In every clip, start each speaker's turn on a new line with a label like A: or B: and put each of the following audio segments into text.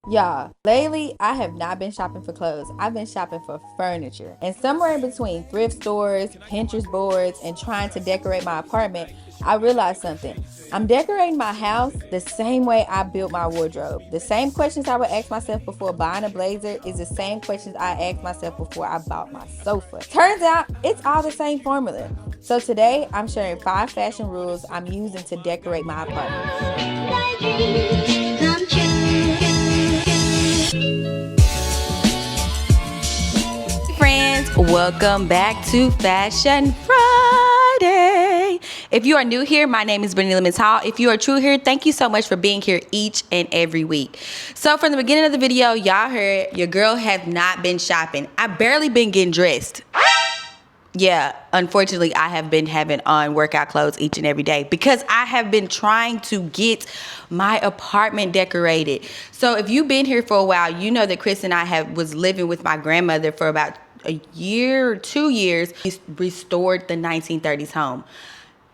A: Y'all, lately I have not been shopping for clothes. I've been shopping for furniture. And somewhere in between thrift stores, Pinterest boards, and trying to decorate my apartment, I realized something. I'm decorating my house the same way I built my wardrobe. The same questions I would ask myself before buying a blazer is the same questions I asked myself before I bought my sofa. Turns out it's all the same formula. So today I'm sharing 5 fashion rules I'm using to decorate my apartment. Friends, welcome back to Fashion Friday. If you are new here, my name is Brittany Lemons Hall. If you are true here, thank you so much for being here each and every week. So from the beginning of the video, y'all heard your girl has not been shopping. I barely been getting dressed. Yeah, unfortunately, I have been having on workout clothes each and every day because I have been trying to get my apartment decorated. So if you've been here for a while, you know that Chris and I was living with my grandmother for about a year or 2 years. We restored the 1930s home.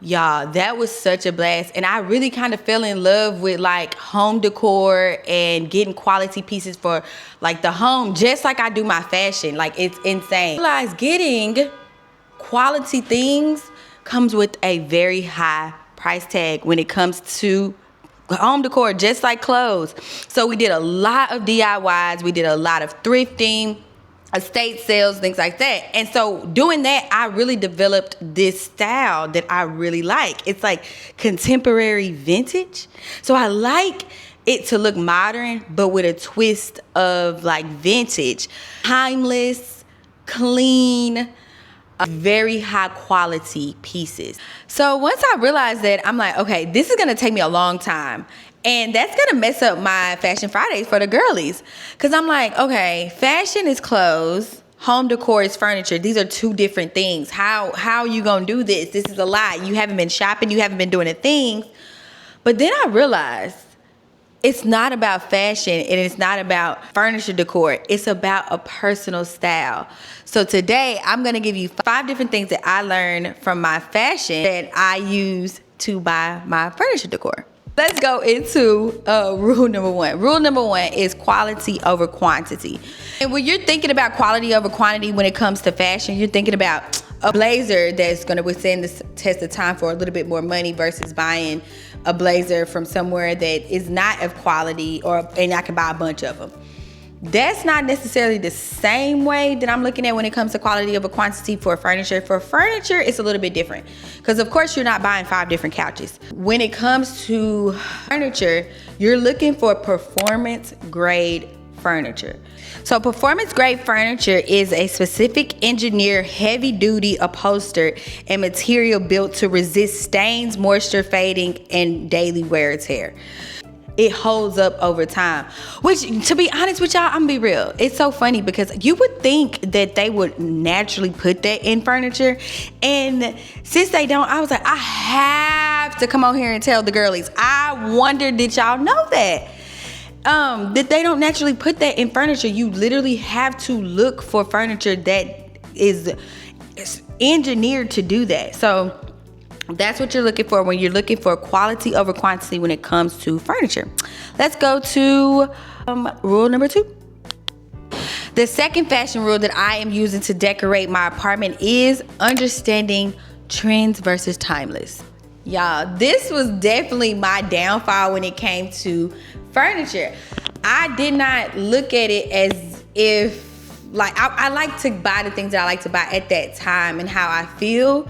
A: Y'all, that was such a blast. And I really kind of fell in love with like home decor and getting quality pieces for like the home, just like I do my fashion. Like, it's insane. I realized getting quality things comes with a very high price tag when it comes to home decor, just like clothes. So we did a lot of DIYs. We did a lot of thrifting, estate sales, things like that. And so doing that, I really developed this style that I really like. It's like contemporary vintage. So I like it to look modern, but with a twist of like vintage, timeless, clean, very high quality pieces. So once I realized that, I'm like, okay, this is gonna take me a long time. And that's gonna mess up my Fashion Fridays for the girlies. Cause I'm like, okay, fashion is clothes, home decor is furniture. These are two different things. How are you gonna do this? This is a lot. You haven't been shopping, you haven't been doing the things. But then I realized it's not about fashion and it's not about furniture decor. It's about a personal style. So today I'm gonna give you 5 different things that I learned from my fashion that I use to buy my furniture decor. Let's go into rule number 1. Rule number 1 is quality over quantity. And when you're thinking about quality over quantity when it comes to fashion, you're thinking about a blazer that's gonna withstand the test of time for a little bit more money versus buying a blazer from somewhere that is not of quality, and I can buy a bunch of them. That's not necessarily the same way that I'm looking at when it comes to quality over quantity for furniture. For furniture, it's a little bit different because of course you're not buying 5 different couches. When it comes to furniture, you're looking for performance grade furniture. So performance grade furniture is a specific engineered heavy duty upholstered and material built to resist stains, moisture, fading, and daily wear and tear. It holds up over time, which, to be honest with y'all, I'm gonna be real, it's so funny because you would think that they would naturally put that in furniture, and since they don't, I was like, I have to come on here and tell the girlies. I wonder, did y'all know that they don't naturally put that in furniture? You literally have to look for furniture that is engineered to do that. So that's what you're looking for when you're looking for quality over quantity when it comes to furniture. Let's go to rule number 2. The second fashion rule that I am using to decorate my apartment is understanding trends versus timeless. Y'all, this was definitely my downfall when it came to furniture. I did not look at it as if, like, I like to buy the things that I like to buy at that time and how I feel.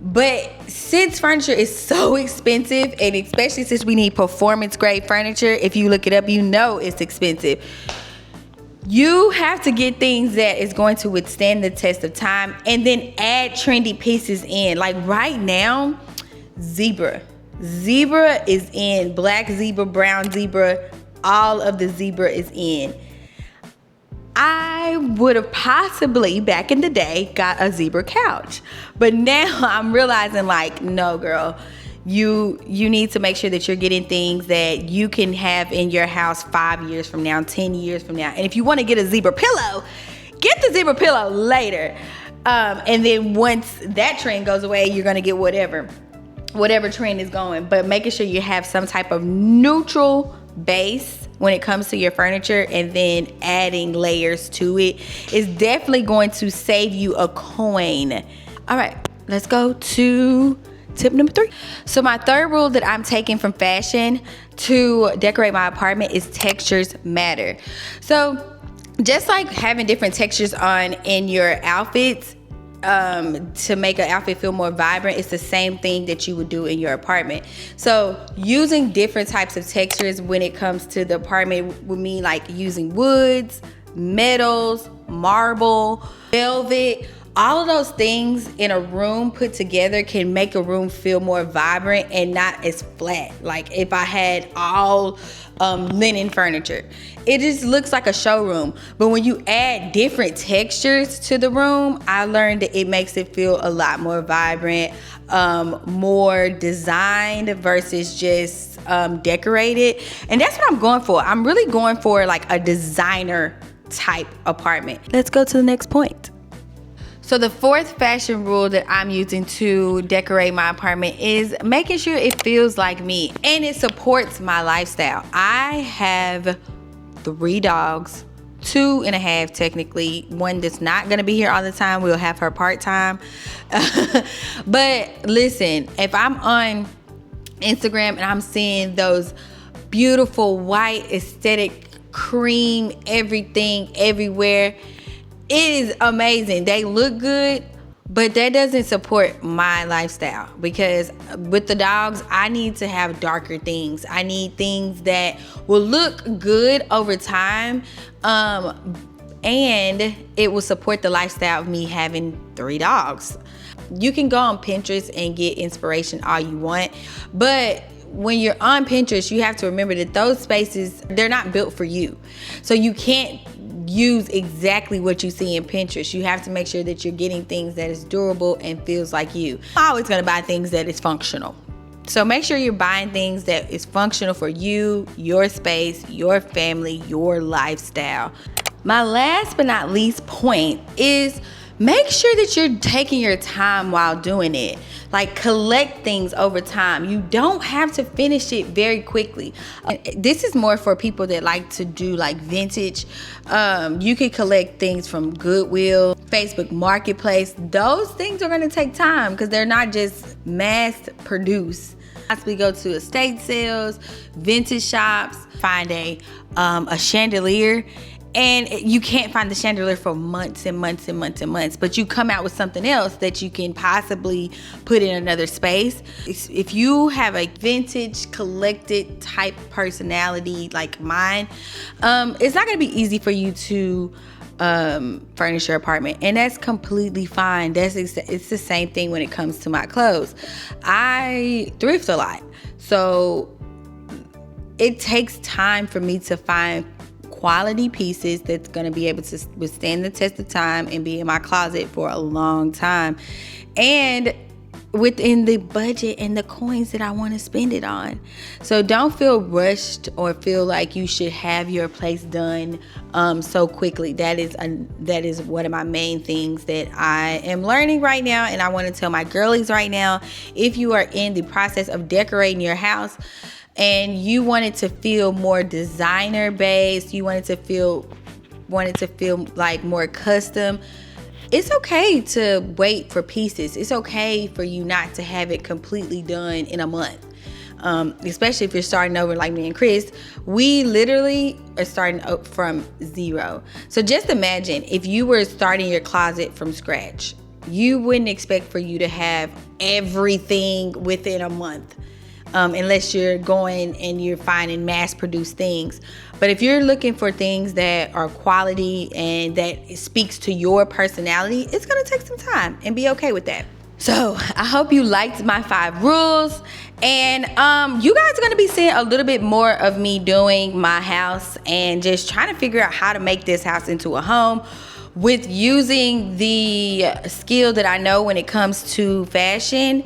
A: But since furniture is so expensive, and especially since we need performance grade furniture, if you look it up, you know it's expensive. You have to get things that is going to withstand the test of time and then add trendy pieces in. Like right now, zebra is in. Black zebra, brown zebra, all of the zebra is in. I would have possibly back in the day got a zebra couch, but now I'm realizing, like, no girl, you need to make sure that you're getting things that you can have in your house 5 years from now, 10 years from now. And if you want to get a zebra pillow, get the zebra pillow later, and then once that trend goes away, you're gonna get whatever trend is going, but making sure you have some type of neutral base when it comes to your furniture and then adding layers to it is definitely going to save you a coin. All right, let's go to tip number 3. So my third rule that I'm taking from fashion to decorate my apartment is textures matter. So just like having different textures on in your outfits, to make an outfit feel more vibrant, it's the same thing that you would do in your apartment. So using different types of textures when it comes to the apartment would mean like using woods, metals, marble, velvet. All of those things in a room put together can make a room feel more vibrant and not as flat. Like if I had all linen furniture, it just looks like a showroom. But when you add different textures to the room, I learned that it makes it feel a lot more vibrant, more designed versus just decorated. And that's what I'm going for. I'm really going for like a designer type apartment. Let's go to the next point. So the fourth fashion rule that I'm using to decorate my apartment is making sure it feels like me and it supports my lifestyle. I have 3 dogs, 2.5 technically. One that's not gonna be here all the time. We'll have her part-time. But listen, if I'm on Instagram and I'm seeing those beautiful white aesthetic cream everything everywhere, it is amazing. They look good, but that doesn't support my lifestyle, because with the dogs, I need to have darker things. I need things that will look good over time, and it will support the lifestyle of me having 3 dogs. You can go on Pinterest and get inspiration all you want, but when you're on Pinterest, you have to remember that those spaces, they're not built for you. So you can't use exactly what you see in Pinterest. You have to make sure that you're getting things that is durable and feels like you. I'm always gonna buy things that is functional. So make sure you're buying things that is functional for you, your space, your family, your lifestyle. My last but not least point is make sure that you're taking your time while doing it. Like, collect things over time. You don't have to finish it very quickly. This is more for people that like to do like vintage. You can collect things from Goodwill, Facebook Marketplace. Those things are gonna take time because they're not just mass produced. Possibly go to estate sales, vintage shops, find a chandelier. And you can't find the chandelier for months and months and months and months, but you come out with something else that you can possibly put in another space. If you have a vintage collected type personality like mine, it's not gonna be easy for you to furnish your apartment, and that's completely fine. It's the same thing when it comes to my clothes. I thrift a lot, so it takes time for me to find quality pieces that's going to be able to withstand the test of time and be in my closet for a long time, and within the budget and the coins that I want to spend it on. So don't feel rushed or feel like you should have your place done so quickly. That is one of my main things that I am learning right now, and I want to tell my girlies right now, if you are in the process of decorating your house and you want it to feel more designer based, you want it to feel like more custom, it's okay to wait for pieces. It's okay for you not to have it completely done in a month. Especially if you're starting over like me and Chris. We literally are starting up from zero. So just imagine if you were starting your closet from scratch. You wouldn't expect for you to have everything within a month. Unless you're going and you're finding mass-produced things. But if you're looking for things that are quality and that speaks to your personality, it's gonna take some time, and be okay with that. So I hope you liked my 5 rules, and you guys are gonna be seeing a little bit more of me doing my house and just trying to figure out how to make this house into a home with using the skill that I know when it comes to fashion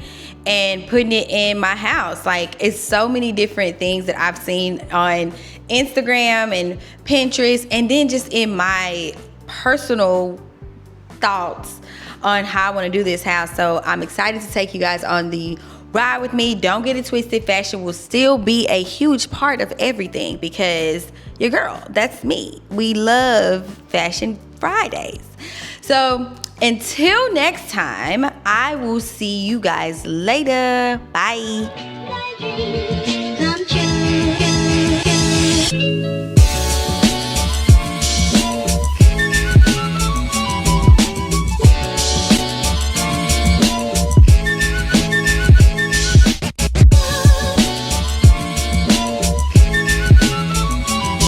A: and putting it in my house. Like, it's so many different things that I've seen on Instagram and Pinterest, and then just in my personal thoughts on how I want to do this house. So I'm excited to take you guys on the ride with me. Don't get it twisted. Fashion will still be a huge part of everything because your girl, that's me. We love Fashion Fridays. So until next time, I will see you guys later. Bye.